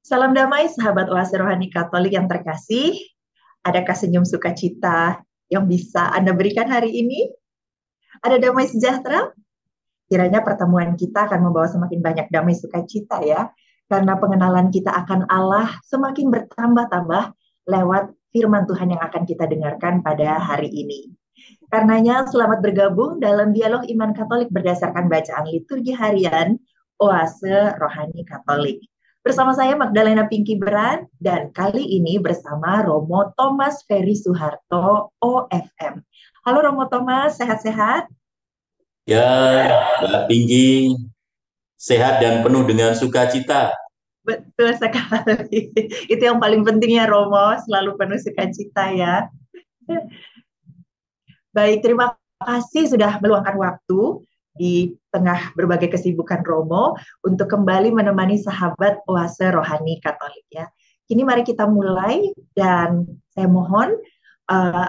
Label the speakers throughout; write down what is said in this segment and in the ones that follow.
Speaker 1: Salam damai sahabat Oase Rohani Katolik yang terkasih. Adakah senyum sukacita yang bisa Anda berikan hari ini? Ada damai sejahtera? Kiranya pertemuan kita akan membawa semakin banyak damai sukacita ya. Karena pengenalan kita akan Allah semakin bertambah-tambah lewat firman Tuhan yang akan kita dengarkan pada hari ini. Karenanya selamat bergabung dalam dialog iman Katolik berdasarkan bacaan liturgi harian Oase Rohani Katolik. Bersama saya Magdalena Pinky Beran dan kali ini bersama Romo Thomas Ferry Suharto OFM. Halo Romo Thomas, sehat-sehat?
Speaker 2: Ya, Mbak Tinggi, sehat dan penuh dengan sukacita.
Speaker 1: Betul sekali. Itu yang paling penting ya Romo, selalu penuh sukacita ya. Baik, terima kasih sudah meluangkan waktu di tengah berbagai kesibukan Romo untuk kembali menemani sahabat Oase Rohani Katolik ya. Kini mari kita mulai dan saya mohon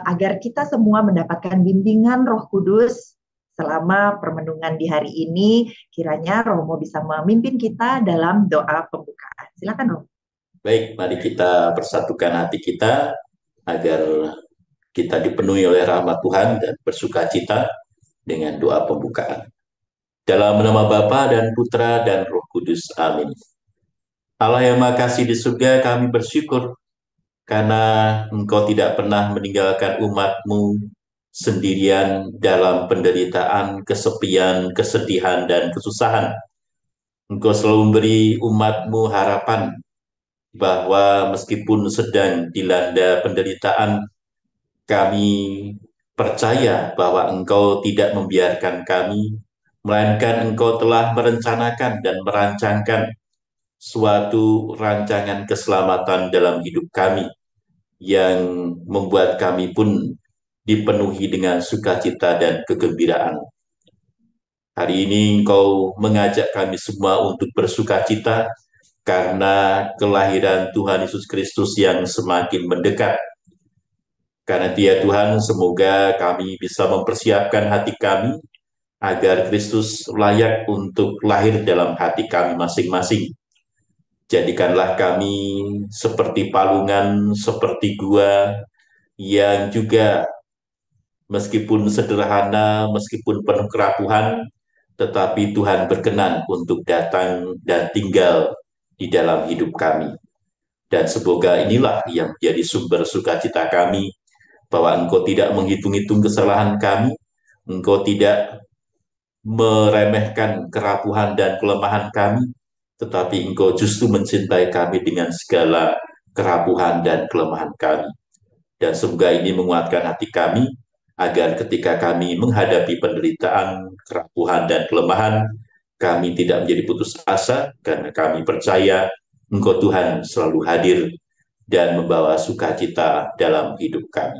Speaker 1: agar kita semua mendapatkan bimbingan Roh Kudus selama permenungan di hari ini. Kiranya Romo bisa memimpin kita dalam doa pembukaan. Silakan Romo.
Speaker 2: Baik, mari kita persatukan hati kita agar kita dipenuhi oleh rahmat Tuhan dan bersukacita dengan doa pembukaan. Dalam nama Bapa dan Putra dan Roh Kudus. Amin. Allah yang Maha Kasih di surga, kami bersyukur karena Engkau tidak pernah meninggalkan umat-Mu sendirian dalam penderitaan, kesepian, kesedihan, dan kesusahan. Engkau selalu memberi umat-Mu harapan bahwa meskipun sedang dilanda penderitaan, kami percaya bahwa Engkau tidak membiarkan kami, melainkan Engkau telah merencanakan dan merancangkan suatu rancangan keselamatan dalam hidup kami yang membuat kami pun dipenuhi dengan sukacita dan kegembiraan. Hari ini Engkau mengajak kami semua untuk bersukacita karena kelahiran Tuhan Yesus Kristus yang semakin mendekat. Karena Dia Tuhan, semoga kami bisa mempersiapkan hati kami agar Kristus layak untuk lahir dalam hati kami masing-masing. Jadikanlah kami seperti palungan, seperti gua yang juga meskipun sederhana, meskipun penuh kerapuhan, tetapi Tuhan berkenan untuk datang dan tinggal di dalam hidup kami. Dan semoga inilah yang menjadi sumber sukacita kami, bahwa Engkau tidak menghitung-hitung kesalahan kami, Engkau tidak meremehkan kerapuhan dan kelemahan kami, tetapi Engkau justru mencintai kami dengan segala kerapuhan dan kelemahan kami. Dan semoga ini menguatkan hati kami, agar ketika kami menghadapi penderitaan, kerapuhan, dan kelemahan, kami tidak menjadi putus asa, karena kami percaya Engkau Tuhan selalu hadir dan membawa sukacita dalam hidup kami.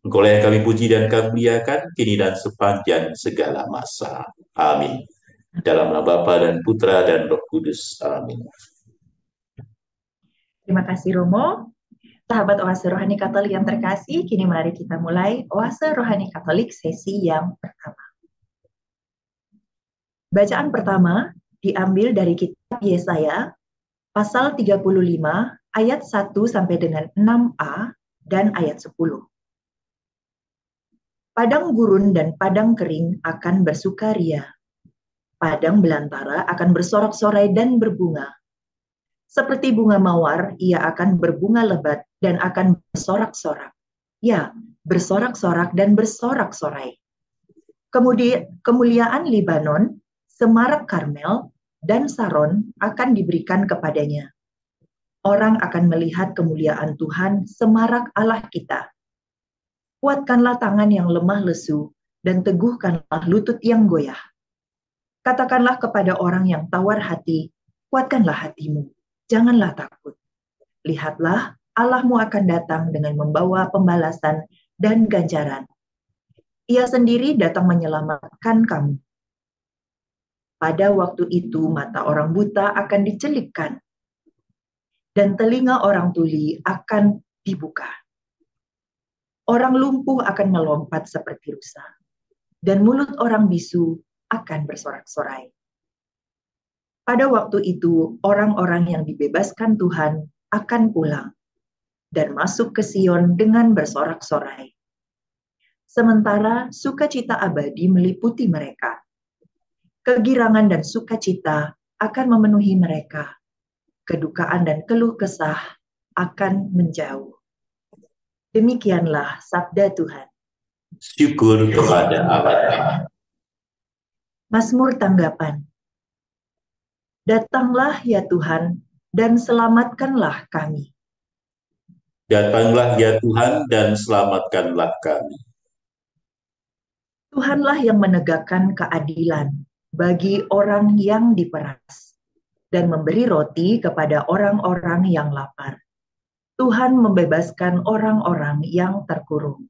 Speaker 2: Engkau yang kami puji dan kami muliakan, kini dan sepanjang segala masa. Amin. Dalam nama Bapa dan Putra dan Roh Kudus. Amin.
Speaker 1: Terima kasih Romo. Sahabat Oase Rohani Katolik yang terkasih, kini mari kita mulai Oase Rohani Katolik sesi yang pertama. Bacaan pertama diambil dari kitab Yesaya pasal 35 ayat 1 sampai dengan 6a dan ayat 10. Padang gurun dan padang kering akan bersukaria. Padang belantara akan bersorak-sorai dan berbunga. Seperti bunga mawar, ia akan berbunga lebat dan akan bersorak-sorak. Ya, bersorak-sorak dan bersorak-sorai. Kemuliaan Libanon, semarak Karmel, dan Saron akan diberikan kepadanya. Orang akan melihat kemuliaan Tuhan, semarak Allah kita. Kuatkanlah tangan yang lemah lesu, dan teguhkanlah lutut yang goyah. Katakanlah kepada orang yang tawar hati, kuatkanlah hatimu, janganlah takut. Lihatlah, Allahmu akan datang dengan membawa pembalasan dan ganjaran. Ia sendiri datang menyelamatkan kamu. Pada waktu itu mata orang buta akan dicelikkan, dan telinga orang tuli akan dibuka. Orang lumpuh akan melompat seperti rusa, dan mulut orang bisu akan bersorak-sorai. Pada waktu itu, orang-orang yang dibebaskan Tuhan akan pulang dan masuk ke Sion dengan bersorak-sorai. Sementara sukacita abadi meliputi mereka. Kegirangan dan sukacita akan memenuhi mereka. Kedukaan dan keluh kesah akan menjauh. Demikianlah sabda Tuhan.
Speaker 2: Syukur kepada Allah.
Speaker 1: Mazmur tanggapan. Datanglah ya Tuhan, dan selamatkanlah kami.
Speaker 2: Datanglah ya Tuhan dan selamatkanlah kami.
Speaker 1: Tuhanlah yang menegakkan keadilan bagi orang yang diperas dan memberi roti kepada orang-orang yang lapar. Tuhan membebaskan orang-orang yang terkurung.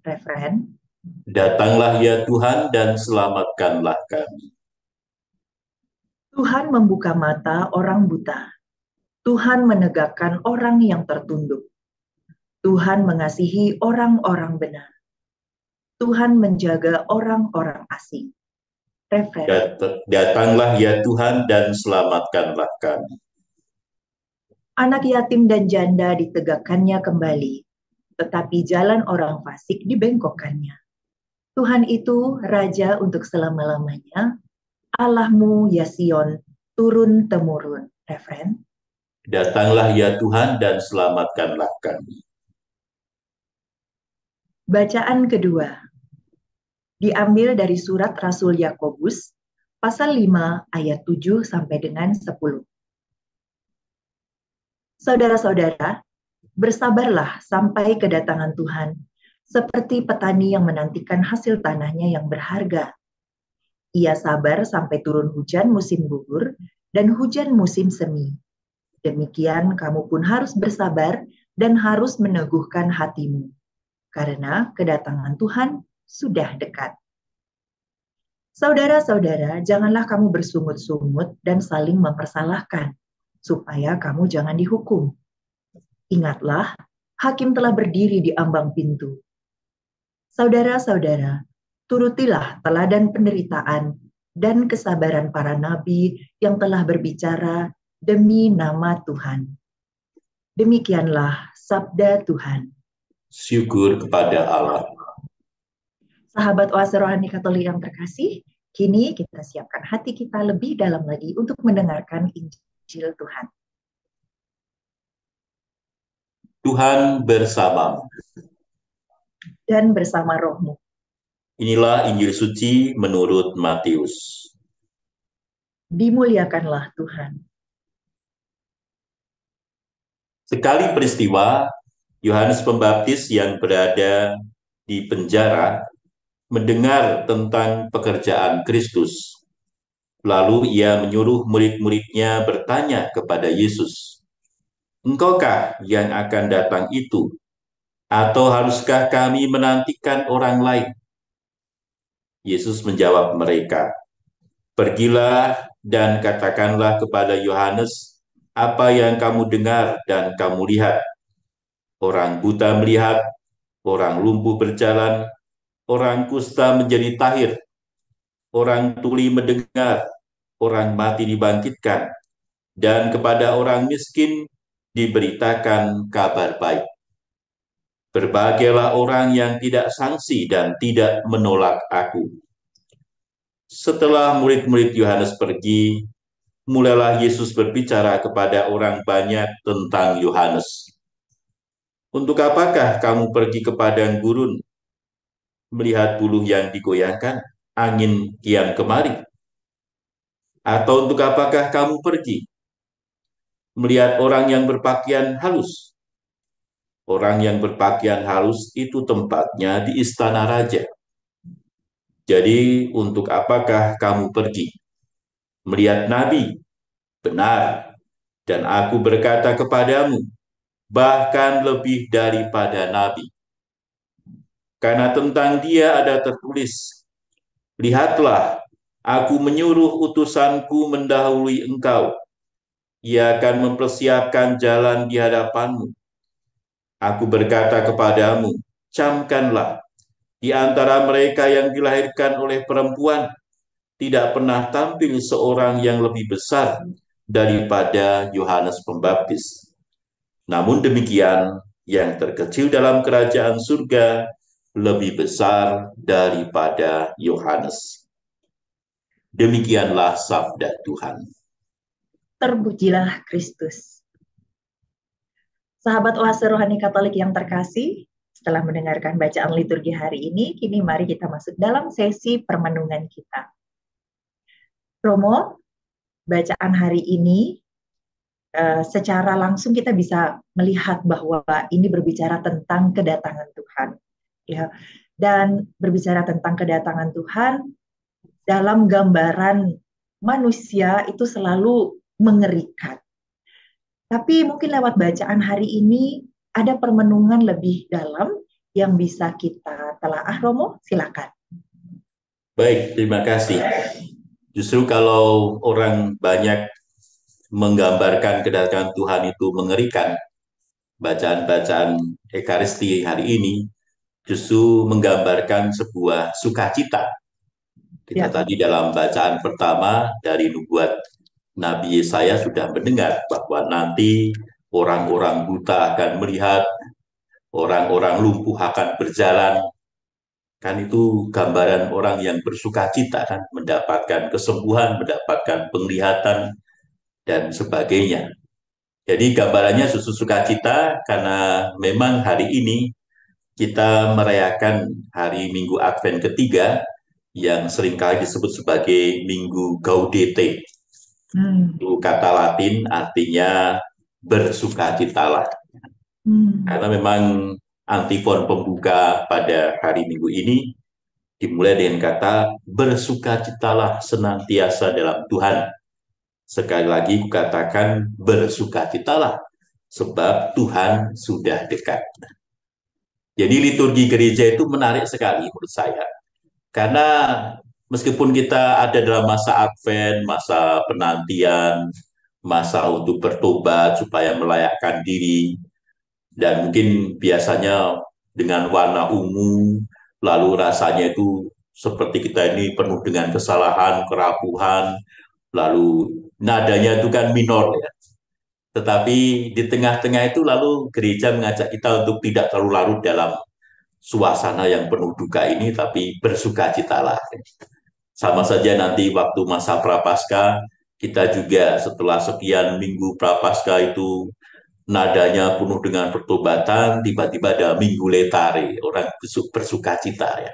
Speaker 1: Referen.
Speaker 2: Datanglah ya Tuhan dan selamatkanlah kami.
Speaker 1: Tuhan membuka mata orang buta. Tuhan menegakkan orang yang tertunduk. Tuhan mengasihi orang-orang benar. Tuhan menjaga orang-orang asing. Referen.
Speaker 2: Datanglah ya Tuhan dan selamatkanlah kami.
Speaker 1: Anak yatim dan janda ditegakkannya kembali, tetapi jalan orang fasik dibengkokkannya. Tuhan itu Raja untuk selama-lamanya, Allahmu ya Sion, turun-temurun. Referen.
Speaker 2: Datanglah ya Tuhan dan selamatkanlah kami.
Speaker 1: Bacaan kedua diambil dari surat Rasul Yakobus, pasal 5 ayat 7 sampai dengan 10. Saudara-saudara, bersabarlah sampai kedatangan Tuhan, seperti petani yang menantikan hasil tanahnya yang berharga. Ia sabar sampai turun hujan musim gugur dan hujan musim semi. Demikian kamu pun harus bersabar dan harus meneguhkan hatimu, karena kedatangan Tuhan sudah dekat. Saudara-saudara, janganlah kamu bersungut-sungut dan saling mempersalahkan, supaya kamu jangan dihukum. Ingatlah, hakim telah berdiri di ambang pintu. Saudara-saudara, turutilah teladan penderitaan dan kesabaran para nabi yang telah berbicara demi nama Tuhan. Demikianlah sabda Tuhan.
Speaker 2: Syukur kepada Allah.
Speaker 1: Sahabat Oase Rohani Katolik yang terkasih, kini kita siapkan hati kita lebih dalam lagi untuk mendengarkan Injil Tuhan.
Speaker 2: Tuhan bersamamu.
Speaker 1: Dan bersama rohmu.
Speaker 2: Inilah Injil suci menurut Matius.
Speaker 1: Dimuliakanlah Tuhan.
Speaker 2: Sekali peristiwa, Yohanes Pembaptis yang berada di penjara mendengar tentang pekerjaan Kristus. Lalu ia menyuruh murid-muridnya bertanya kepada Yesus, "Engkaukah yang akan datang itu? Atau haruskah kami menantikan orang lain?" Yesus menjawab mereka, "Pergilah dan katakanlah kepada Yohanes apa yang kamu dengar dan kamu lihat. Orang buta melihat, orang lumpuh berjalan, orang kusta menjadi tahir, orang tuli mendengar, orang mati dibangkitkan, dan kepada orang miskin diberitakan kabar baik. Berbahagialah orang yang tidak sangsi dan tidak menolak aku." Setelah murid-murid Yohanes pergi, mulailah Yesus berbicara kepada orang banyak tentang Yohanes. "Untuk apakah kamu pergi ke padang gurun, melihat buluh yang digoyangkan, angin kian kemari? Atau untuk apakah kamu pergi, melihat orang yang berpakaian halus? Orang yang berpakaian halus itu tempatnya di istana raja. Jadi untuk apakah kamu pergi, melihat nabi? Benar, dan aku berkata kepadamu, bahkan lebih daripada nabi. Karena tentang dia ada tertulis, 'Lihatlah, aku menyuruh utusanku mendahului engkau. Ia akan mempersiapkan jalan di hadapanmu.' Aku berkata kepadamu, camkanlah di antara mereka yang dilahirkan oleh perempuan, tidak pernah tampil seorang yang lebih besar daripada Yohanes Pembaptis. Namun demikian, yang terkecil dalam kerajaan surga lebih besar daripada Yohanes. Demikianlah sabda Tuhan.
Speaker 1: Terpujilah Kristus. Sahabat Oase Rohani Katolik yang terkasih, setelah mendengarkan bacaan liturgi hari ini, kini mari kita masuk dalam sesi permenungan kita. Romo, bacaan hari ini secara langsung kita bisa melihat bahwa ini berbicara tentang kedatangan Tuhan, ya. Dan berbicara tentang kedatangan Tuhan dalam gambaran manusia itu selalu mengerikan. Tapi mungkin lewat bacaan hari ini ada permenungan lebih dalam yang bisa kita telaah. Romo, silakan.
Speaker 2: Baik, terima kasih. Justru kalau orang banyak menggambarkan kedatangan Tuhan itu mengerikan, bacaan-bacaan Ekaristi hari ini justru menggambarkan sebuah sukacita. Kita tadi dalam bacaan pertama dari nubuat Nabi Yesaya sudah mendengar bahwa nanti orang-orang buta akan melihat, orang-orang lumpuh akan berjalan. Kan itu gambaran orang yang bersukacita kan, mendapatkan kesembuhan, mendapatkan penglihatan, dan sebagainya. Jadi gambarannya susu sukacita karena memang hari ini kita merayakan hari Minggu Advent ketiga yang seringkali disebut sebagai Minggu Gaudete. Itu kata Latin artinya bersukacitalah. Karena memang antifon pembuka pada hari Minggu ini dimulai dengan kata bersukacitalah senantiasa dalam Tuhan. Sekali lagi kukatakan bersukacitalah sebab Tuhan sudah dekat. Jadi liturgi gereja itu menarik sekali menurut saya. Karena meskipun kita ada dalam masa Advent, masa penantian, masa untuk bertobat supaya melayakkan diri, dan mungkin biasanya dengan warna ungu, lalu rasanya itu seperti kita ini penuh dengan kesalahan, kerapuhan, lalu nadanya itu kan minor ya. Tetapi di tengah-tengah itu lalu gereja mengajak kita untuk tidak terlalu larut dalam suasana yang penuh duka ini, tapi bersukacitalah. Sama saja nanti waktu masa Prapaskah, kita juga setelah sekian minggu Prapaskah itu nadanya penuh dengan pertobatan, tiba-tiba ada Minggu Letare, orang bersukacita ya.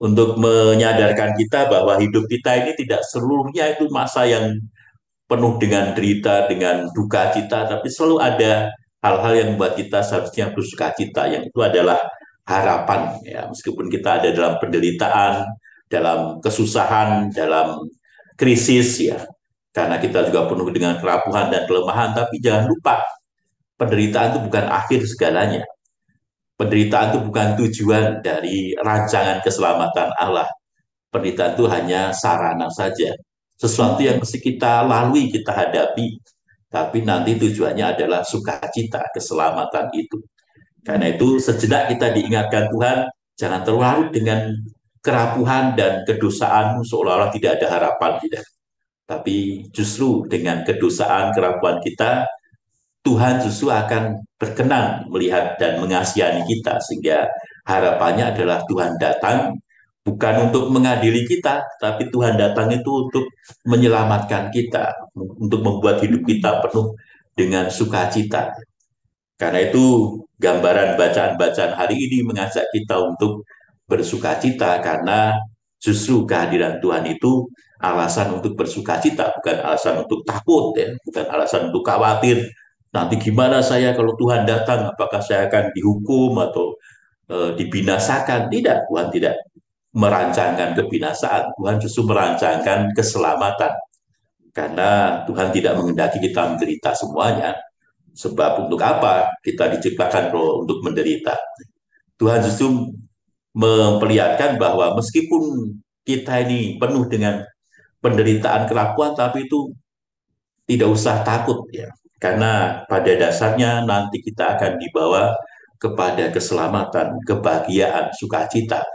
Speaker 2: Untuk menyadarkan kita bahwa hidup kita ini tidak seluruhnya itu masa yang penuh dengan derita, dengan duka cita, tapi selalu ada hal-hal yang membuat kita seharusnya bersukacita, yang itu adalah harapan ya, meskipun kita ada dalam penderitaan, dalam kesusahan, dalam krisis ya, karena kita juga penuh dengan kerapuhan dan kelemahan, tapi jangan lupa penderitaan itu bukan akhir segalanya. Penderitaan itu bukan tujuan dari rancangan keselamatan Allah. Penderitaan itu hanya sarana saja. Sesuatu yang mesti kita lalui, kita hadapi. Tapi nanti tujuannya adalah sukacita, keselamatan itu. Karena itu sejenak kita diingatkan Tuhan, jangan terlarut dengan kerapuhan dan kedosaan seolah-olah tidak ada harapan. Tidak. Tapi justru dengan kedosaan, kerapuhan kita, Tuhan justru akan berkenan melihat dan mengasihani kita, sehingga harapannya adalah Tuhan datang bukan untuk mengadili kita, tapi Tuhan datang itu untuk menyelamatkan kita, untuk membuat hidup kita penuh dengan sukacita. Karena itu gambaran bacaan-bacaan hari ini mengajak kita untuk bersukacita, karena justru kehadiran Tuhan itu alasan untuk bersukacita, bukan alasan untuk takut, ya, bukan alasan untuk khawatir. Nanti gimana saya kalau Tuhan datang, apakah saya akan dihukum atau dibinasakan? Tidak, Tuhan tidak merancangkan kebinasaan. Tuhan justru merancangkan keselamatan. Karena Tuhan tidak menghendaki kita menderita semuanya. Sebab untuk apa kita diciptakan untuk menderita? Tuhan justru memperlihatkan bahwa meskipun kita ini penuh dengan penderitaan kerapuan, tapi itu tidak usah takut ya. Karena pada dasarnya nanti kita akan dibawa kepada keselamatan, kebahagiaan, sukacita.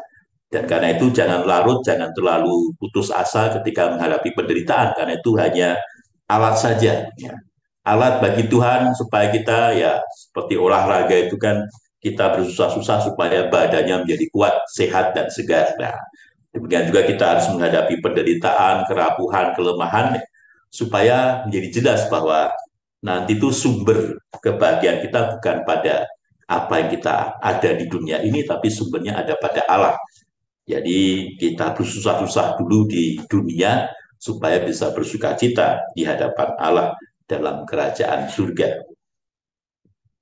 Speaker 2: Dan karena itu jangan larut, jangan terlalu putus asa ketika menghadapi penderitaan, karena itu hanya alat saja. Ya. Alat bagi Tuhan supaya kita ya seperti olahraga itu kan kita bersusah-susah supaya badannya menjadi kuat, sehat, dan segar. Nah, demikian juga kita harus menghadapi penderitaan, kerapuhan, kelemahan, supaya menjadi jelas bahwa nanti itu sumber kebahagiaan kita bukan pada apa yang kita ada di dunia ini, tapi sumbernya ada pada Allah. Jadi kita bersusah-susah dulu di dunia supaya bisa bersuka cita di hadapan Allah dalam kerajaan surga.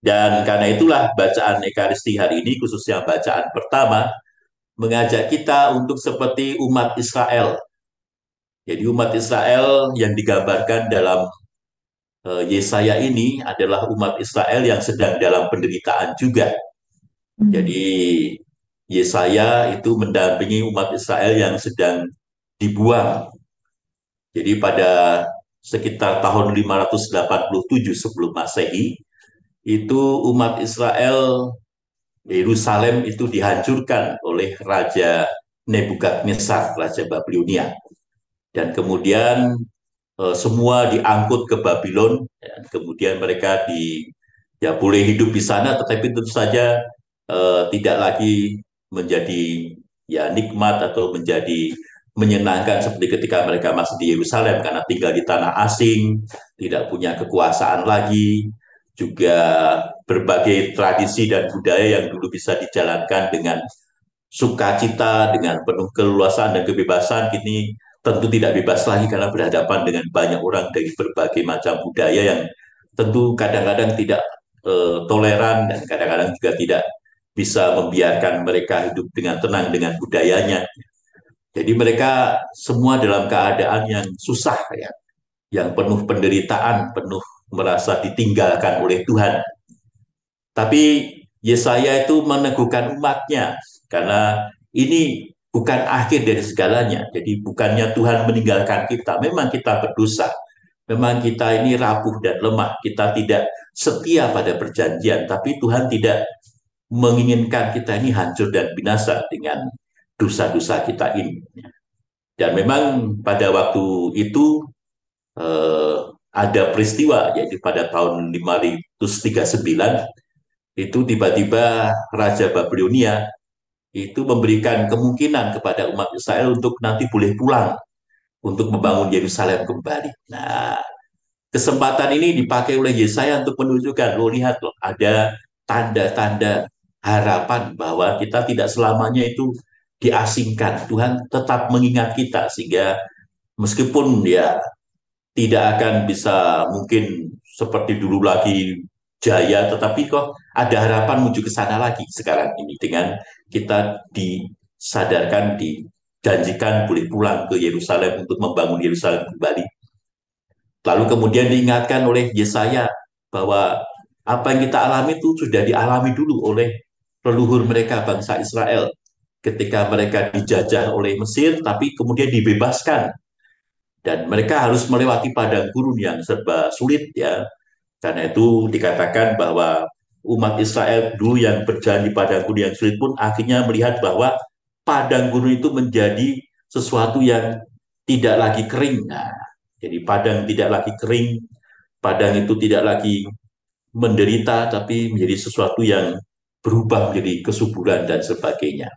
Speaker 2: Dan karena itulah bacaan Ekaristi hari ini, khususnya bacaan pertama, mengajak kita untuk seperti umat Israel. Jadi umat Israel yang digambarkan dalam Yesaya ini adalah umat Israel yang sedang dalam penderitaan juga. Jadi Yesaya itu mendampingi umat Israel yang sedang dibuang. Jadi pada sekitar tahun 587 sebelum Masehi, itu umat Israel Yerusalem itu dihancurkan oleh Raja Nebukadnezar, Raja Babilonia. Dan kemudian semua diangkut ke Babylon, dan kemudian mereka ya boleh hidup di sana, tetapi tentu saja tidak lagi menjadi ya nikmat atau menjadi menyenangkan seperti ketika mereka masih di Yerusalem, karena tinggal di tanah asing, tidak punya kekuasaan lagi, juga berbagai tradisi dan budaya yang dulu bisa dijalankan dengan sukacita, dengan penuh keleluasaan dan kebebasan, kini tentu tidak bebas lagi karena berhadapan dengan banyak orang dari berbagai macam budaya yang tentu kadang-kadang tidak toleran, dan kadang-kadang juga tidak bisa membiarkan mereka hidup dengan tenang dengan budayanya. Jadi mereka semua dalam keadaan yang susah, ya, yang penuh penderitaan, penuh merasa ditinggalkan oleh Tuhan. Tapi Yesaya itu meneguhkan umatnya, karena ini bukan akhir dari segalanya. Jadi bukannya Tuhan meninggalkan kita, memang kita berdosa, memang kita ini rapuh dan lemah, kita tidak setia pada perjanjian, tapi Tuhan tidak menginginkan kita ini hancur dan binasa dengan dosa-dosa kita ini. Dan memang pada waktu itu eh, ada peristiwa, yaitu pada tahun 539 itu tiba-tiba Raja Babilonia itu memberikan kemungkinan kepada umat Israel untuk nanti boleh pulang untuk membangun Yerusalem kembali. Nah, kesempatan ini dipakai oleh Yesaya untuk menunjukkan, lo lihat loh, ada tanda-tanda harapan bahwa kita tidak selamanya itu diasingkan. Tuhan tetap mengingat kita, sehingga meskipun ya tidak akan bisa mungkin seperti dulu lagi jaya, tetapi kok ada harapan menuju ke sana lagi sekarang ini dengan kita disadarkan, dijanjikan boleh pulang ke Yerusalem untuk membangun Yerusalem kembali. Lalu kemudian diingatkan oleh Yesaya bahwa apa yang kita alami itu sudah dialami dulu oleh leluhur mereka, bangsa Israel, ketika mereka dijajah oleh Mesir, tapi kemudian dibebaskan. Dan mereka harus melewati padang gurun yang serba sulit, ya. Karena itu dikatakan bahwa umat Israel dulu yang berjalan di padang gurun yang sulit pun akhirnya melihat bahwa padang gurun itu menjadi sesuatu yang tidak lagi kering. Nah, jadi padang tidak lagi kering, padang itu tidak lagi menderita, tapi menjadi sesuatu yang berubah menjadi kesuburan dan sebagainya.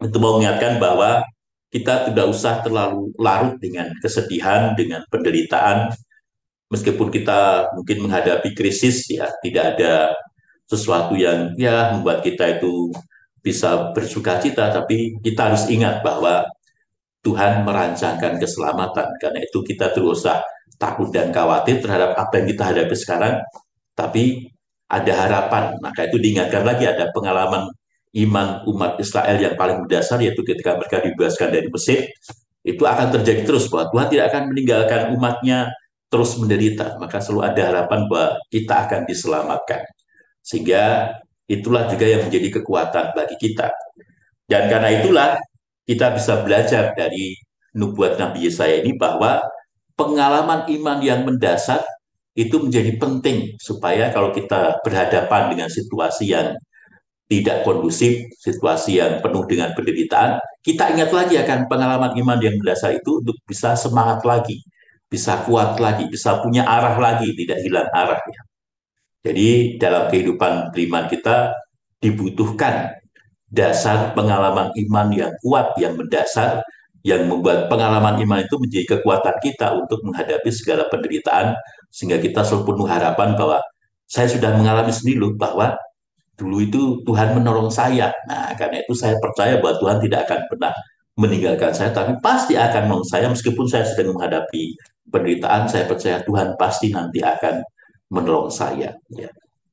Speaker 2: Itu mau mengingatkan bahwa kita tidak usah terlalu larut dengan kesedihan, dengan penderitaan, meskipun kita mungkin menghadapi krisis, ya tidak ada sesuatu yang ya membuat kita itu bisa bersuka cita, tapi kita harus ingat bahwa Tuhan merancangkan keselamatan. Karena itu kita terus usah takut dan khawatir terhadap apa yang kita hadapi sekarang, tapi ada harapan. Maka itu diingatkan lagi, ada pengalaman iman umat Israel yang paling mendasar, yaitu ketika mereka dibebaskan dari Mesir, itu akan terjadi terus bahwa Tuhan tidak akan meninggalkan umatnya terus menderita. Maka selalu ada harapan bahwa kita akan diselamatkan. Sehingga itulah juga yang menjadi kekuatan bagi kita. Dan karena itulah kita bisa belajar dari nubuat Nabi Yesaya ini bahwa pengalaman iman yang mendasar itu menjadi penting supaya kalau kita berhadapan dengan situasi yang tidak kondusif, situasi yang penuh dengan penderitaan, kita ingat lagi akan pengalaman iman yang mendasar itu untuk bisa semangat lagi, bisa kuat lagi, bisa punya arah lagi, tidak hilang arahnya. Jadi dalam kehidupan beriman kita dibutuhkan dasar pengalaman iman yang kuat, yang mendasar, yang membuat pengalaman iman itu menjadi kekuatan kita untuk menghadapi segala penderitaan, sehingga kita selalu penuh harapan bahwa saya sudah mengalami sendiri loh, bahwa dulu itu Tuhan menolong saya. Nah, karena itu saya percaya bahwa Tuhan tidak akan pernah meninggalkan saya, tapi pasti akan menolong saya meskipun saya sedang menghadapi penderitaan. Saya percaya Tuhan pasti nanti akan menolong saya. Ya.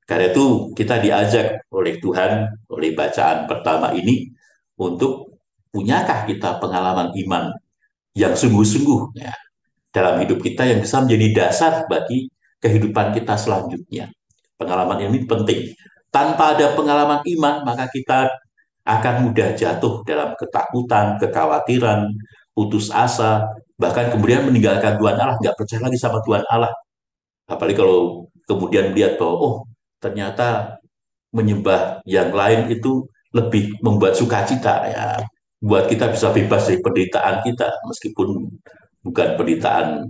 Speaker 2: Karena itu kita diajak oleh Tuhan, oleh bacaan pertama ini, untuk punyakah kita pengalaman iman yang sungguh-sungguh ya, dalam hidup kita yang bisa menjadi dasar bagi kehidupan kita selanjutnya. Pengalaman ini penting. Tanpa ada pengalaman iman, maka kita akan mudah jatuh dalam ketakutan, kekhawatiran, putus asa, bahkan kemudian meninggalkan Tuhan Allah, nggak percaya lagi sama Tuhan Allah. Apalagi kalau kemudian melihat bahwa, oh ternyata menyembah yang lain itu lebih membuat sukacita ya, buat kita bisa bebas dari penderitaan kita, meskipun bukan penderitaan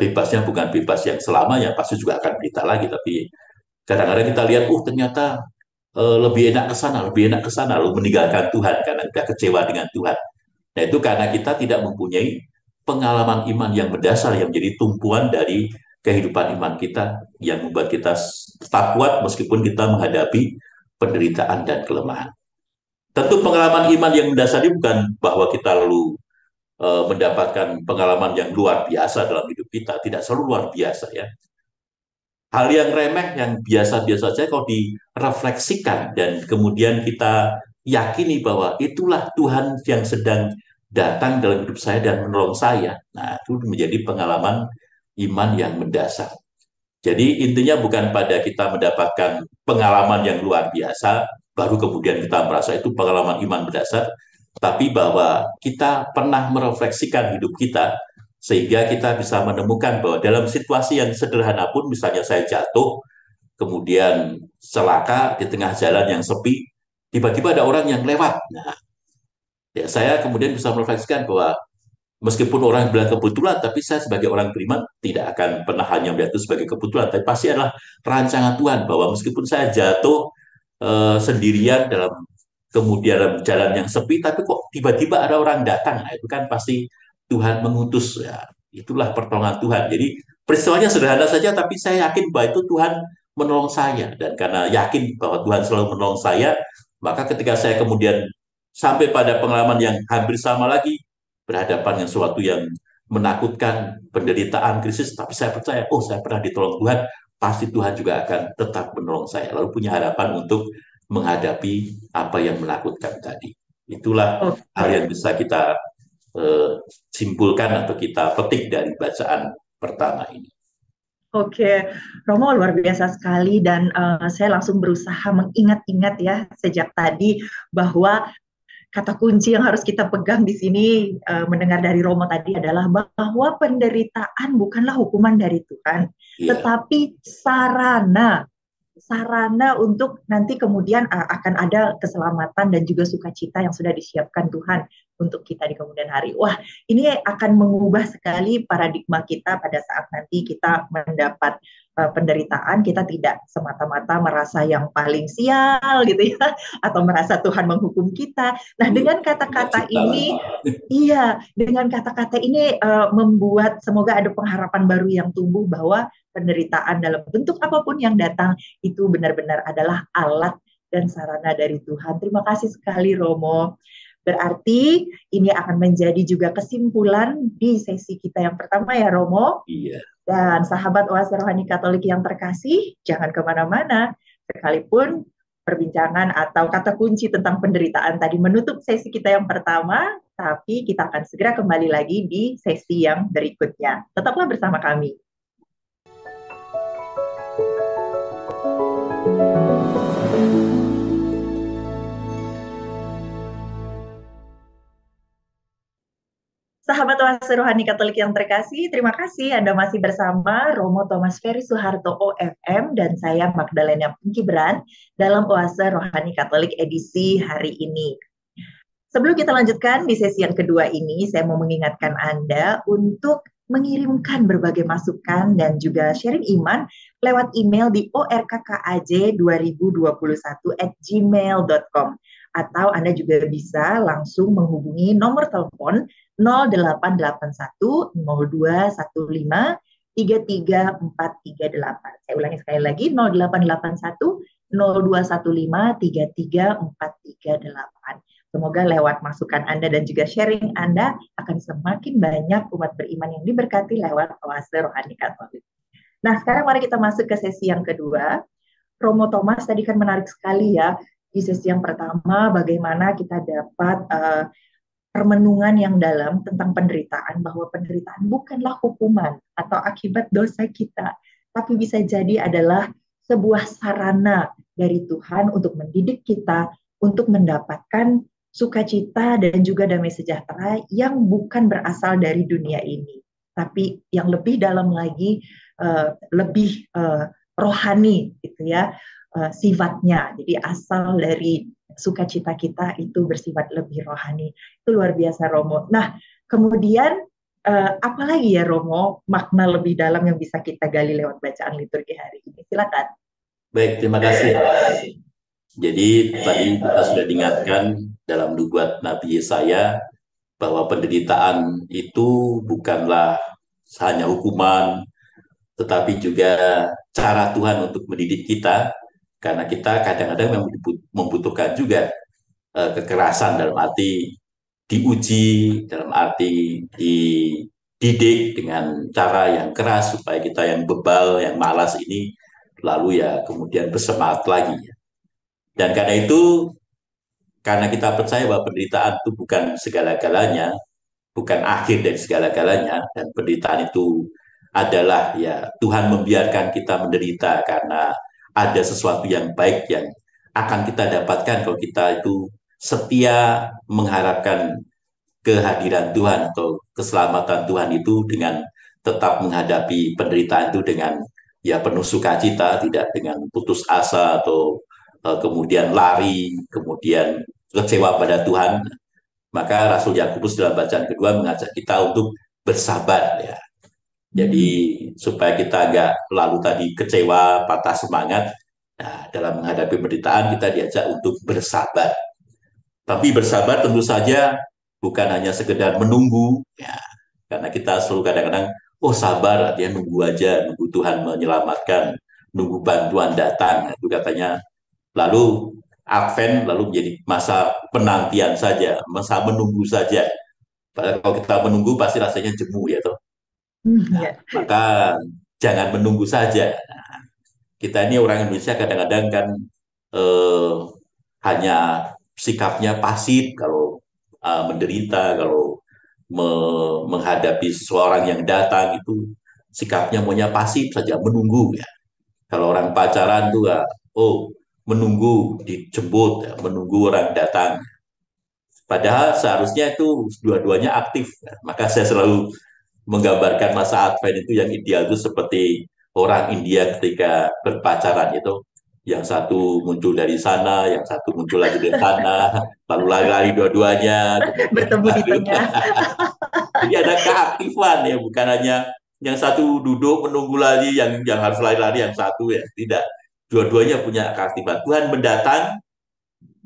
Speaker 2: bebasnya bukan bebas yang selamanya, pasti juga akan menderita lagi, tapi kadang-kadang kita lihat, ternyata lebih enak ke sana, lebih enak ke sana, lalu meninggalkan Tuhan karena kita kecewa dengan Tuhan. Nah itu karena kita tidak mempunyai pengalaman iman yang berdasar, yang menjadi tumpuan dari kehidupan iman kita, yang membuat kita tetap kuat meskipun kita menghadapi penderitaan dan kelemahan. Tentu pengalaman iman yang mendasari bukan bahwa kita lalu mendapatkan pengalaman yang luar biasa dalam hidup kita, tidak selalu luar biasa ya. Hal yang remeh, yang biasa-biasa saja kalau direfleksikan dan kemudian kita yakini bahwa itulah Tuhan yang sedang datang dalam hidup saya dan menolong saya. Nah, itu menjadi pengalaman iman yang mendasar. Jadi intinya bukan pada kita mendapatkan pengalaman yang luar biasa, baru kemudian kita merasa itu pengalaman iman mendasar, tapi bahwa kita pernah merefleksikan hidup kita, sehingga kita bisa menemukan bahwa dalam situasi yang sederhana pun, misalnya saya jatuh, kemudian celaka di tengah jalan yang sepi, tiba-tiba ada orang yang lewat. Nah, ya saya kemudian bisa merefleksikan bahwa meskipun orang bilang kebetulan, tapi saya sebagai orang beriman tidak akan pernah hanya melihat itu sebagai kebetulan, tapi pasti adalah rancangan Tuhan, bahwa meskipun saya jatuh sendirian kemudian dalam jalan yang sepi, tapi kok tiba-tiba ada orang datang. Nah, itu kan pasti Tuhan mengutus ya. Itulah pertolongan Tuhan. Jadi peristiwanya sederhana saja, tapi saya yakin bahwa itu Tuhan menolong saya, dan karena yakin bahwa Tuhan selalu menolong saya, maka ketika saya kemudian sampai pada pengalaman yang hampir sama lagi, berhadapan dengan sesuatu yang menakutkan, penderitaan, krisis, tapi saya percaya, saya pernah ditolong Tuhan, pasti Tuhan juga akan tetap menolong saya. Lalu punya harapan untuk menghadapi apa yang menakutkan tadi. Itulah hal yang bisa kita simpulkan atau kita petik dari bacaan pertama ini.
Speaker 1: Oke, Romo luar biasa sekali, dan saya langsung berusaha mengingat-ingat ya sejak tadi bahwa kata kunci yang harus kita pegang di sini mendengar dari Romo tadi adalah bahwa penderitaan bukanlah hukuman dari Tuhan, tetapi sarana untuk nanti kemudian akan ada keselamatan dan juga sukacita yang sudah disiapkan Tuhan untuk kita di kemudian hari. Wah, ini akan mengubah sekali paradigma kita pada saat nanti kita mendapat penderitaan. Kita tidak semata-mata merasa yang paling sial gitu ya, atau merasa Tuhan menghukum kita. Nah, dengan kata-kata ini, dengan kata-kata ini membuat semoga ada pengharapan baru yang tumbuh bahwa penderitaan dalam bentuk apapun yang datang itu benar-benar adalah alat dan sarana dari Tuhan. Terima kasih sekali Romo. Berarti ini akan menjadi juga kesimpulan di sesi kita yang pertama ya Romo.
Speaker 2: Iya.
Speaker 1: Dan sahabat Oase Rohani Katolik yang terkasih, jangan kemana-mana. Sekalipun perbincangan atau kata kunci tentang penderitaan tadi menutup sesi kita yang pertama, tapi kita akan segera kembali lagi di sesi yang berikutnya. Tetaplah bersama kami. Sahabat Oase Rohani Katolik yang terkasih, terima kasih Anda masih bersama Romo Thomas Ferry Soeharto OFM dan saya Magdalena Gibran dalam Oase Rohani Katolik edisi hari ini. Sebelum kita lanjutkan di sesi yang kedua ini, saya mau mengingatkan Anda untuk mengirimkan berbagai masukan dan juga sharing iman lewat email di orkkaj2021@gmail.com atau Anda juga bisa langsung menghubungi nomor telepon 0881 0215 334438. Saya ulangi sekali lagi 0881 0215 334438. Semoga lewat masukan Anda dan juga sharing Anda akan semakin banyak umat beriman yang diberkati lewat Oase Rohani Katolik. Nah, sekarang mari kita masuk ke sesi yang kedua. Romo Thomas tadi kan menarik sekali ya, di sesi yang pertama bagaimana kita dapat permenungan yang dalam tentang penderitaan, bahwa penderitaan bukanlah hukuman atau akibat dosa kita, tapi bisa jadi adalah sebuah sarana dari Tuhan untuk mendidik kita untuk mendapatkan sukacita dan juga damai sejahtera yang bukan berasal dari dunia ini, tapi yang lebih dalam lagi, lebih rohani gitu ya, sifatnya. Jadi asal dari sukacita kita itu bersifat lebih rohani. Itu luar biasa Romo. Nah, kemudian apalagi ya Romo makna lebih dalam yang bisa kita gali lewat bacaan liturgi hari ini? Silakan.
Speaker 2: Baik, terima kasih. Jadi tadi kita sudah diingatkan dalam nubuat Nabi Yesaya bahwa penderitaan itu bukanlah hanya hukuman, tetapi juga cara Tuhan untuk mendidik kita, karena kita kadang-kadang membutuhkan juga kekerasan dalam arti diuji, dalam arti dididik dengan cara yang keras supaya kita yang bebal, yang malas ini lalu ya kemudian bersemangat lagi. Dan karena itu, karena kita percaya bahwa penderitaan itu bukan segala-galanya, bukan akhir dari segala-galanya, dan penderitaan itu adalah ya Tuhan membiarkan kita menderita karena ada sesuatu yang baik yang akan kita dapatkan kalau kita itu setia mengharapkan kehadiran Tuhan atau keselamatan Tuhan itu dengan tetap menghadapi penderitaan itu dengan ya penuh sukacita, tidak dengan putus asa atau kemudian lari, kemudian kecewa pada Tuhan. Maka Rasul Yakobus dalam bacaan kedua mengajak kita untuk bersabar ya. Jadi supaya kita nggak lalu tadi kecewa, patah semangat, nah, dalam menghadapi penderitaan kita diajak untuk bersabar. Tapi bersabar tentu saja bukan hanya sekedar menunggu, ya, karena kita selalu kadang-kadang, oh sabar, artinya nunggu aja, nunggu Tuhan menyelamatkan, nunggu bantuan datang, itu katanya. Lalu Advent lalu menjadi masa penantian saja, masa menunggu saja. Padahal kalau kita menunggu pasti rasanya jemu ya toh. Nah,
Speaker 1: Ya.
Speaker 2: maka jangan menunggu saja. Nah, kita ini orang Indonesia kadang-kadang kan eh, hanya sikapnya pasif kalau menderita, kalau menghadapi seseorang yang datang itu sikapnya maunya pasif saja, menunggu ya. Kalau orang pacaran tuh ya, oh menunggu dijemput, ya, menunggu orang datang. Padahal seharusnya itu dua-duanya aktif. Ya. Maka saya selalu menggambarkan masa Advent itu yang ideal itu seperti orang India ketika berpacaran itu. Yang satu muncul dari sana, yang satu muncul lagi dari sana, lalu lari-lari dua-duanya, kemudian
Speaker 1: Bertemu di
Speaker 2: lalu.
Speaker 1: tengah.
Speaker 2: Jadi ada keaktifan ya, bukan hanya yang satu duduk menunggu lagi, yang harus lari-lari yang satu ya, tidak. Dua-duanya punya keaktifan. Tuhan mendatang,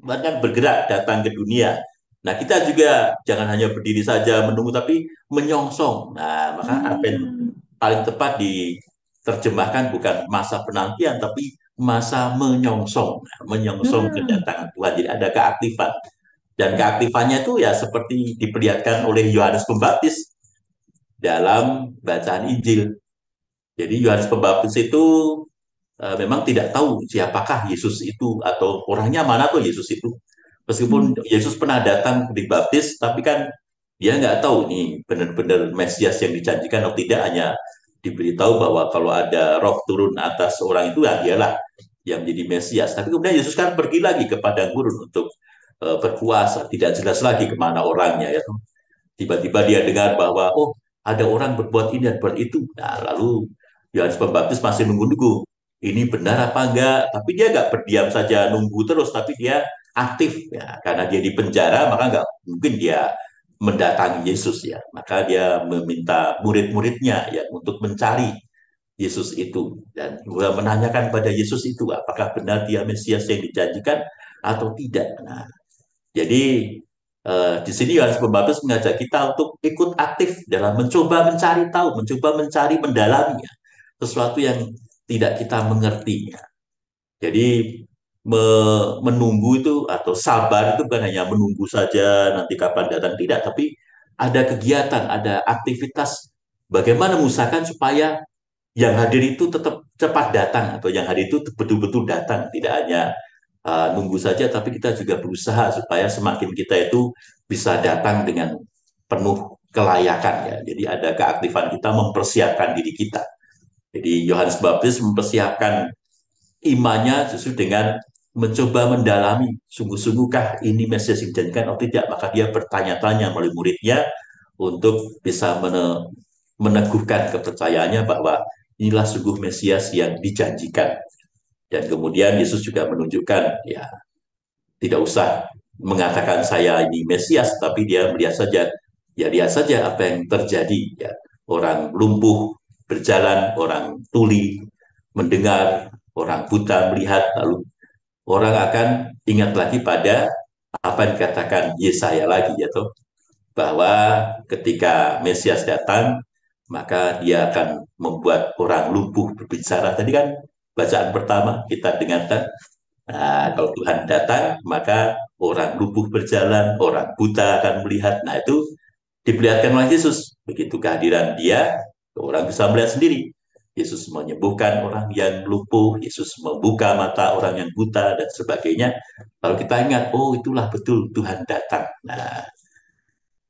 Speaker 2: Tuhan kan bergerak datang ke dunia. Nah, kita juga jangan hanya berdiri saja menunggu, tapi menyongsong. Nah, maka Advent paling tepat diterjemahkan bukan masa penantian, tapi masa menyongsong. Nah, menyongsong kedatangan Tuhan. Jadi ada keaktifan. Dan keaktifannya itu ya seperti diperlihatkan oleh Yohanes Pembaptis dalam bacaan Injil. Jadi Yohanes Pembaptis itu memang tidak tahu siapakah Yesus itu atau orangnya mana tuh Yesus itu. Meskipun Yesus pernah datang dibaptis, tapi kan dia nggak tahu nih benar-benar Mesias yang dijanjikan atau tidak, hanya diberitahu bahwa kalau ada roh turun atas orang itu ya dialah yang menjadi Mesias. Tapi kemudian Yesus kan pergi lagi ke padang gurun untuk berpuasa, tidak jelas lagi kemana orangnya ya. Tiba-tiba dia dengar bahwa, oh, ada orang berbuat ini dan berbuat itu. Nah, lalu Yohanes Pembaptis masih nunggu-nunggu. Ini benar apa enggak? Tapi dia nggak berdiam saja nunggu terus, tapi dia aktif. Ya, karena dia di penjara, maka nggak mungkin dia mendatangi Yesus ya. Maka dia meminta murid-muridnya ya untuk mencari Yesus itu dan juga menanyakan pada Yesus itu apakah benar dia Mesias yang dijanjikan atau tidak. Nah, jadi di sini Yohanes Pembaptis mengajak kita untuk ikut aktif dalam mencoba mencari tahu, mencoba mencari mendalami ya, sesuatu yang tidak kita mengerti. Ya. Jadi menunggu itu atau sabar itu bukan hanya menunggu saja nanti kapan datang tidak, tapi ada kegiatan, ada aktivitas bagaimana mengusahakan supaya yang hadir itu tetap cepat datang atau yang hadir itu betul-betul datang, tidak hanya nunggu saja, tapi kita juga berusaha supaya semakin kita itu bisa datang dengan penuh kelayakan ya. Jadi ada keaktifan kita mempersiapkan diri kita. Jadi Yohanes Baptis mempersiapkan imannya justru dengan mencoba mendalami sungguh-sungguhkah ini Mesias yang dijanjikan atau tidak. Maka dia bertanya-tanya melalui muridnya untuk bisa meneguhkan kepercayaannya bahwa inilah sungguh Mesias yang dijanjikan. Dan kemudian Yesus juga menunjukkan ya tidak usah mengatakan saya ini Mesias, tapi dia melihat saja, ya lihat saja apa yang terjadi. Ya. Orang lumpuh berjalan, orang tuli mendengar, orang buta melihat, lalu orang akan ingat lagi pada apa yang dikatakan Yesaya lagi, yaitu bahwa ketika Mesias datang, maka dia akan membuat orang lumpuh berbicara. Tadi kan bacaan pertama kita dengarkan. Nah, kalau Tuhan datang, maka orang lumpuh berjalan, orang buta akan melihat. Nah, itu diperlihatkan oleh Yesus. Begitu kehadiran dia, orang bisa melihat sendiri. Yesus menyembuhkan orang yang lumpuh, Yesus membuka mata orang yang buta, dan sebagainya. Lalu kita ingat, oh itulah betul Tuhan datang. Nah,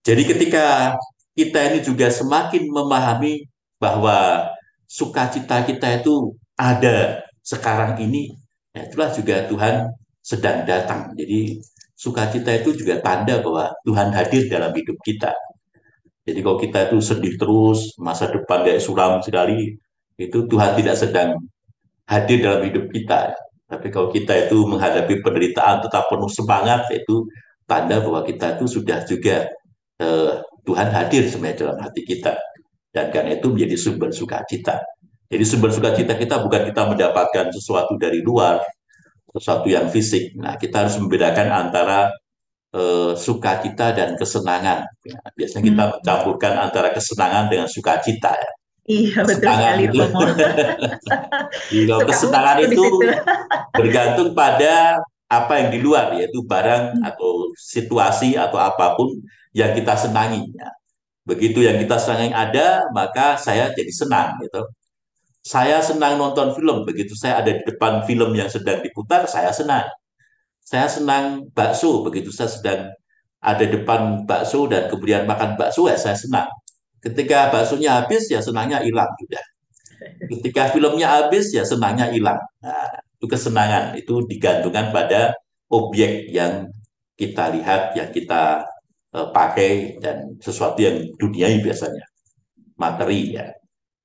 Speaker 2: jadi ketika kita ini juga semakin memahami bahwa sukacita kita itu ada sekarang ini, ya itulah juga Tuhan sedang datang. Jadi sukacita itu juga tanda bahwa Tuhan hadir dalam hidup kita. Jadi kalau kita itu sedih terus, masa depan kayak suram sekali, itu Tuhan tidak sedang hadir dalam hidup kita. Tapi kalau kita itu menghadapi penderitaan tetap penuh semangat, itu tanda bahwa kita itu sudah juga eh, Tuhan hadir sebenarnya dalam hati kita. Dan karena itu menjadi sumber sukacita. Jadi sumber sukacita kita bukan kita mendapatkan sesuatu dari luar, sesuatu yang fisik. Nah, kita harus membedakan antara sukacita dan kesenangan. Ya, biasanya kita
Speaker 1: Hmm.
Speaker 2: mencampurkan antara kesenangan dengan sukacita. Ya.
Speaker 1: Iya, betul
Speaker 2: Kesenangan
Speaker 1: sekali
Speaker 2: itu,
Speaker 1: Romo.
Speaker 2: kalau
Speaker 1: Suka
Speaker 2: kesenangan
Speaker 1: lucu di
Speaker 2: itu
Speaker 1: situ.
Speaker 2: bergantung pada apa yang di luar, yaitu barang atau situasi atau apapun yang kita senangi. Ya. Begitu yang kita senangi ada, maka saya jadi senang. Gitu. Saya senang nonton film, begitu saya ada di depan film yang sedang diputar, saya senang. Saya senang bakso, begitu saya sedang ada depan bakso dan kemudian makan bakso, ya saya senang. Ketika baksonya habis, ya senangnya hilang. Sudah. Ketika filmnya habis, ya senangnya hilang. Nah, itu kesenangan, itu digantungkan pada objek yang kita lihat, yang kita pakai, dan sesuatu yang duniawi biasanya, materi ya.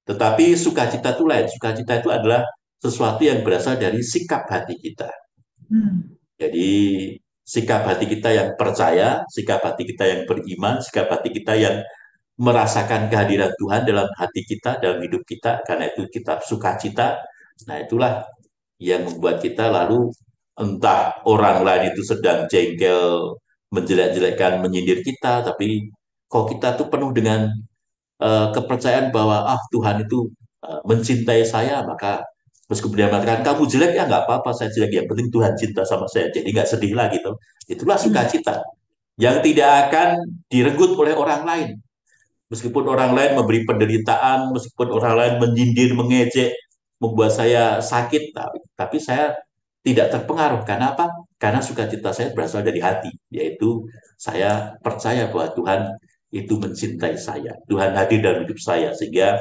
Speaker 2: Tetapi sukacita itu lain. Sukacita itu adalah sesuatu yang berasal dari sikap hati kita.
Speaker 1: Hmm.
Speaker 2: Jadi sikap hati kita yang percaya, sikap hati kita yang beriman, sikap hati kita yang merasakan kehadiran Tuhan dalam hati kita, dalam hidup kita, karena itu kita sukacita. Nah, itulah yang membuat kita lalu entah orang lain itu sedang jengkel, menjelek-jelekkan, menyindir kita, tapi kalau kita tuh penuh dengan kepercayaan bahwa Tuhan itu mencintai saya, maka meskipun dia mengatakan kamu jelek ya nggak apa-apa, saya jelek, yang penting Tuhan cinta sama saya, jadi nggak sedih lagi tuh. Itulah
Speaker 1: Hmm.
Speaker 2: sukacita yang tidak akan direnggut oleh orang lain. Meskipun orang lain memberi penderitaan, meskipun orang lain menyindir, mengejek, membuat saya sakit, tapi saya tidak terpengaruh. Karena apa? Karena sukacita saya berasal dari hati, yaitu saya percaya bahwa Tuhan itu mencintai saya. Tuhan hadir dalam hidup saya, sehingga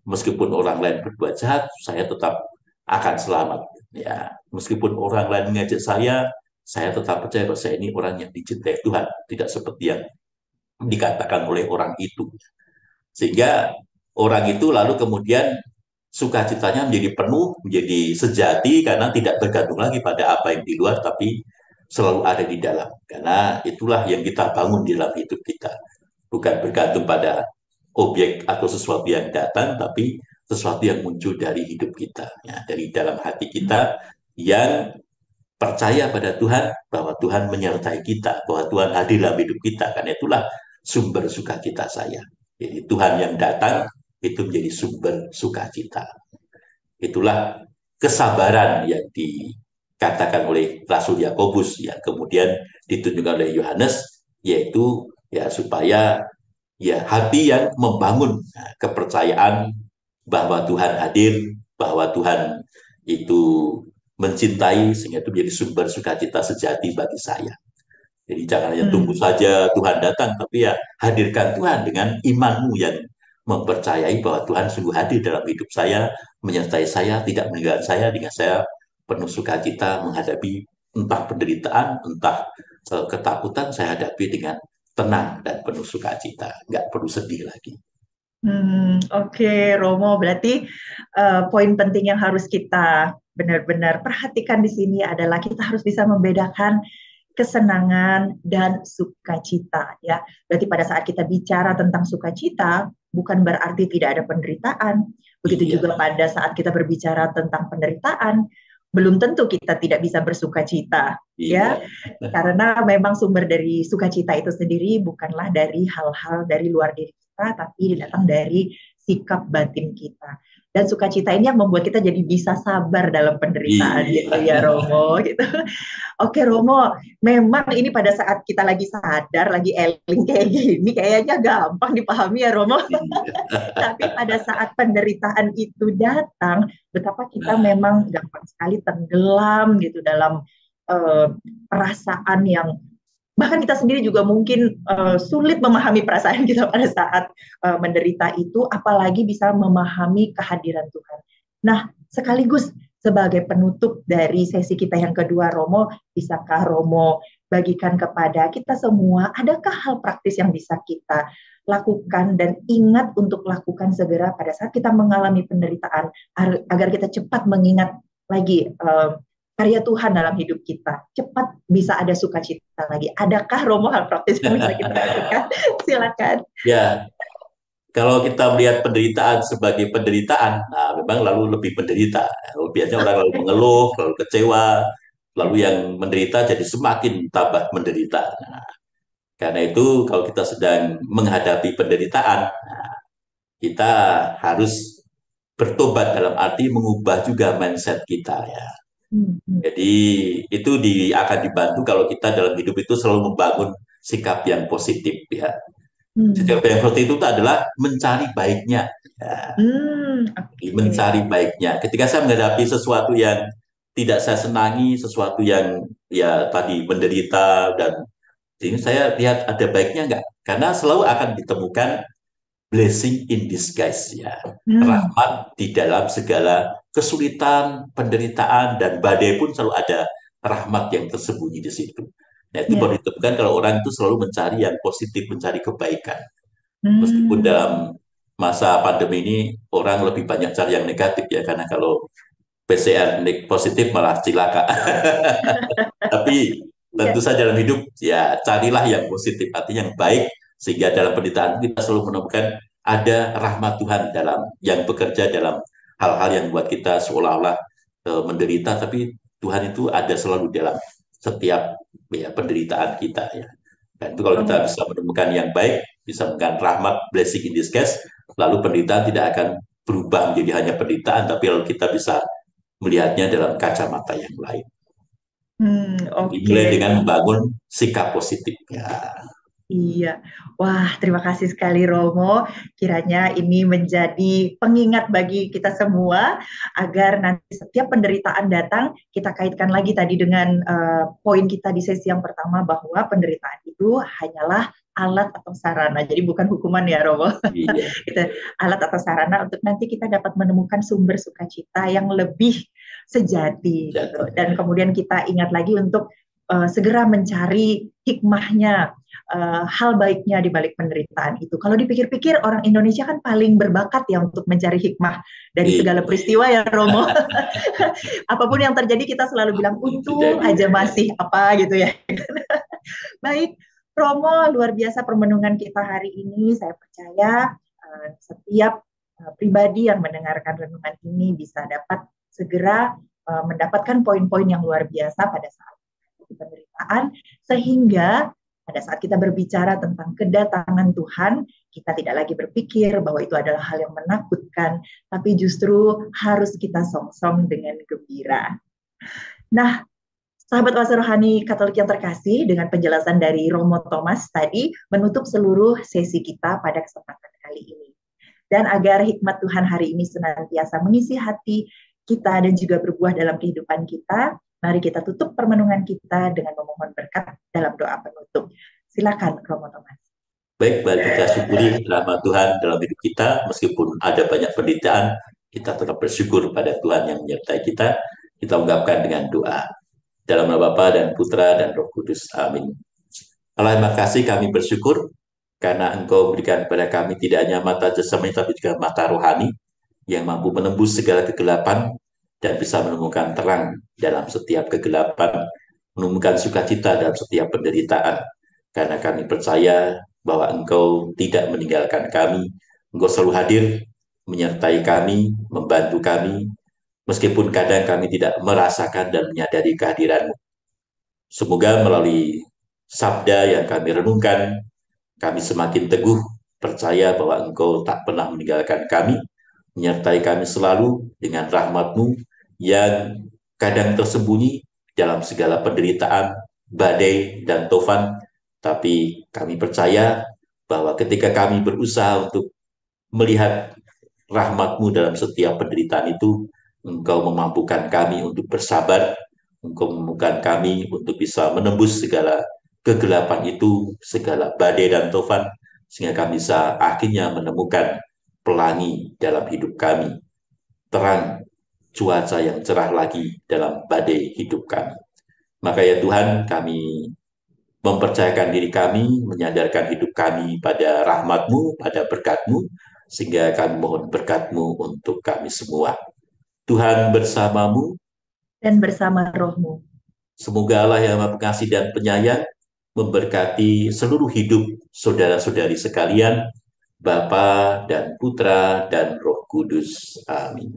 Speaker 2: meskipun orang lain berbuat jahat, saya tetap akan selamat. Ya, meskipun orang lain mengejek saya tetap percaya bahwa saya ini orang yang dicintai Tuhan, tidak seperti yang dikatakan oleh orang itu. Sehingga orang itu lalu kemudian sukacitanya menjadi penuh, menjadi sejati karena tidak tergantung lagi pada apa yang di luar, tapi selalu ada di dalam. Karena itulah yang kita bangun di dalam hidup kita. Bukan bergantung pada objek atau sesuatu yang datang, tapi sesuatu yang muncul dari hidup kita, ya, dari dalam hati kita yang percaya pada Tuhan, bahwa Tuhan menyertai kita, bahwa Tuhan hadir dalam hidup kita. Karena itulah sumber sukacita saya. Jadi Tuhan yang datang itu menjadi sumber sukacita. Itulah kesabaran yang dikatakan oleh Rasul Yakobus, yang kemudian ditunjukkan oleh Yohanes, yaitu ya supaya ya hati yang membangun kepercayaan bahwa Tuhan hadir, bahwa Tuhan itu mencintai, sehingga itu menjadi sumber sukacita sejati bagi saya. Jadi jangan hanya tunggu saja Tuhan datang, tapi ya hadirkan Tuhan dengan imanmu yang mempercayai bahwa Tuhan sungguh hadir dalam hidup saya, menyertai saya, tidak meninggalkan saya, dengan saya penuh sukacita menghadapi entah penderitaan, entah ketakutan, saya hadapi dengan tenang dan penuh sukacita, nggak perlu sedih lagi.
Speaker 1: Oke, Romo, berarti poin penting yang harus kita benar-benar perhatikan di sini adalah kita harus bisa membedakan kesenangan dan sukacita, ya. Berarti pada saat kita bicara tentang sukacita, bukan berarti tidak ada penderitaan. Begitu juga pada saat kita berbicara tentang penderitaan, belum tentu kita tidak bisa bersukacita, ya. Karena memang sumber dari sukacita itu sendiri bukanlah dari hal-hal dari luar diri kita, tapi datang dari sikap batin kita. Dan sukacita ini yang membuat kita jadi bisa sabar dalam penderitaan, gitu ya, Romo, gitu. Oke, Romo, memang ini pada saat kita lagi sadar, lagi eling kayak gini, kayaknya gampang dipahami ya, Romo. Tapi pada saat penderitaan itu datang, betapa kita memang gampang sekali tenggelam gitu dalam perasaan yang bahkan kita sendiri juga mungkin sulit memahami perasaan kita pada saat menderita itu, apalagi bisa memahami kehadiran Tuhan. Nah, sekaligus sebagai penutup dari sesi kita yang kedua, Romo, bisakah Romo bagikan kepada kita semua, adakah hal praktis yang bisa kita lakukan dan ingat untuk lakukan segera pada saat kita mengalami penderitaan, agar kita cepat mengingat lagi karya Tuhan dalam hidup kita, cepat bisa ada sukacita lagi. Adakah, Romo, hal praktis yang bisa kita lakukan? Silakan.
Speaker 2: Ya, kalau kita melihat penderitaan sebagai penderitaan, nah memang lalu lebih menderita. Biasanya orang lalu mengeluh, lalu kecewa, lalu yang menderita jadi semakin tambah menderita. Nah, karena itu kalau kita sedang menghadapi penderitaan, nah, kita harus bertobat dalam arti mengubah juga mindset kita, ya. Jadi itu akan dibantu kalau kita dalam hidup itu selalu membangun sikap yang positif, ya. Sikap yang positif itu adalah mencari baiknya, ya. Mencari baiknya. Ketika saya menghadapi sesuatu yang tidak saya senangi, sesuatu yang ya tadi menderita, dan ini saya lihat ada baiknya nggak? Karena selalu akan ditemukan blessing in disguise, ya. Rahmat di dalam segala kesulitan, penderitaan, dan badai pun selalu ada rahmat yang tersembunyi di situ. Nah, itu baru ditemukan kalau orang itu selalu mencari yang positif, mencari kebaikan. Meskipun dalam masa pandemi ini orang lebih banyak cari yang negatif, ya, karena kalau PCR positif malah cilaka. Tapi tentu saja dalam hidup ya carilah yang positif, artinya yang baik, sehingga dalam penderitaan kita selalu menemukan ada rahmat Tuhan dalam yang bekerja dalam hal-hal yang buat kita seolah-olah menderita, tapi Tuhan itu ada selalu dalam setiap ya penderitaan kita, ya. Dan itu kalau kita bisa menemukan yang baik, bisa menemukan rahmat, blessing in disguise, lalu penderitaan tidak akan berubah menjadi hanya penderitaan, tapi lalu kita bisa melihatnya dalam kacamata yang lain. Dimulai dengan membangun sikap positif, ya.
Speaker 1: Iya, wah, terima kasih sekali, Romo. Kiranya ini menjadi pengingat bagi kita semua agar nanti setiap penderitaan datang, kita kaitkan lagi tadi dengan poin kita di sesi yang pertama, bahwa penderitaan itu hanyalah alat atau sarana. Jadi bukan hukuman, ya, Romo. Iya. Alat atau sarana untuk nanti kita dapat menemukan sumber sukacita yang lebih sejati. Gitu. Dan kemudian kita ingat lagi untuk segera mencari hikmahnya hal baiknya di balik penderitaan itu. Kalau dipikir-pikir orang Indonesia kan paling berbakat ya untuk mencari hikmah dari segala peristiwa ya Romo. Apapun yang terjadi kita selalu bilang untung aja masih apa gitu ya. Baik, Romo, luar biasa permenungan kita hari ini. Saya percaya setiap pribadi yang mendengarkan renungan ini bisa dapat segera mendapatkan poin-poin yang luar biasa pada saat penderitaan, sehingga pada saat kita berbicara tentang kedatangan Tuhan, kita tidak lagi berpikir bahwa itu adalah hal yang menakutkan, tapi justru harus kita songsong dengan gembira. Nah, sahabat Oase Rohani Katolik yang terkasih, dengan penjelasan dari Romo Thomas tadi menutup seluruh sesi kita pada kesempatan kali ini. Dan agar hikmat Tuhan hari ini senantiasa mengisi hati kita dan juga berbuah dalam kehidupan kita, mari kita tutup permenungan kita dengan memohon berkat dalam doa penutup. Silakan, Romo Thomas.
Speaker 2: Baik, mari kita syukuri rahmat Tuhan dalam hidup kita, meskipun ada banyak penderitaan, kita tetap bersyukur pada Tuhan yang menyertai kita. Kita ungkapkan dengan doa. Dalam nama Bapa dan Putra dan Roh Kudus. Amin. Allah, terima kasih, kami bersyukur karena Engkau berikan kepada kami tidak hanya mata jasmani, tapi juga mata rohani yang mampu menembus segala kegelapan dan bisa menemukan terang dalam setiap kegelapan, menemukan sukacita dalam setiap penderitaan. Karena kami percaya bahwa Engkau tidak meninggalkan kami, Engkau selalu hadir, menyertai kami, membantu kami, meskipun kadang kami tidak merasakan dan menyadari kehadiran-Mu. Semoga melalui sabda yang kami renungkan, kami semakin teguh percaya bahwa Engkau tak pernah meninggalkan kami, menyertai kami selalu dengan rahmat-Mu yang kadang tersembunyi dalam segala penderitaan, badai, dan tofan. Tapi kami percaya bahwa ketika kami berusaha untuk melihat rahmat-Mu dalam setiap penderitaan itu, Engkau memampukan kami untuk bersabar, Engkau memampukan kami untuk bisa menembus segala kegelapan itu, segala badai dan tofan, sehingga kami bisa akhirnya menemukan pelangi dalam hidup kami, terang cuaca yang cerah lagi dalam badai hidup kami. Maka ya Tuhan, kami mempercayakan diri kami, menyadarkan hidup kami pada rahmat-Mu, pada berkat-Mu, sehingga kami mohon berkat-Mu untuk kami semua. Tuhan bersamamu
Speaker 1: dan bersama rohmu.
Speaker 2: Semoga Allah yang Maha Pengasih dan Penyayang memberkati seluruh hidup saudara-saudari sekalian, Bapa dan Putra dan Roh Kudus. Amin.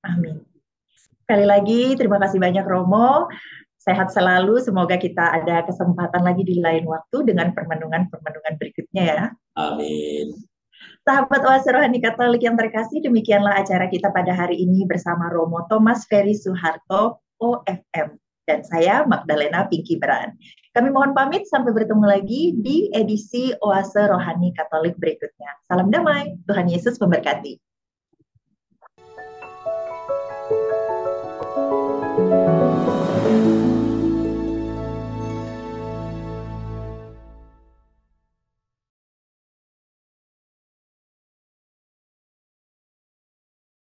Speaker 1: Amin. Sekali lagi, terima kasih banyak Romo. Sehat selalu, semoga kita ada kesempatan lagi di lain waktu dengan permenungan-permenungan berikutnya ya.
Speaker 2: Amin.
Speaker 1: Sahabat Oase Rohani Katolik yang terkasih, demikianlah acara kita pada hari ini bersama Romo Thomas Ferry Suharto, OFM. Dan saya, Magdalena Pinky Beran. Kami mohon pamit, sampai bertemu lagi di edisi Oase Rohani Katolik berikutnya. Salam damai, Tuhan Yesus memberkati.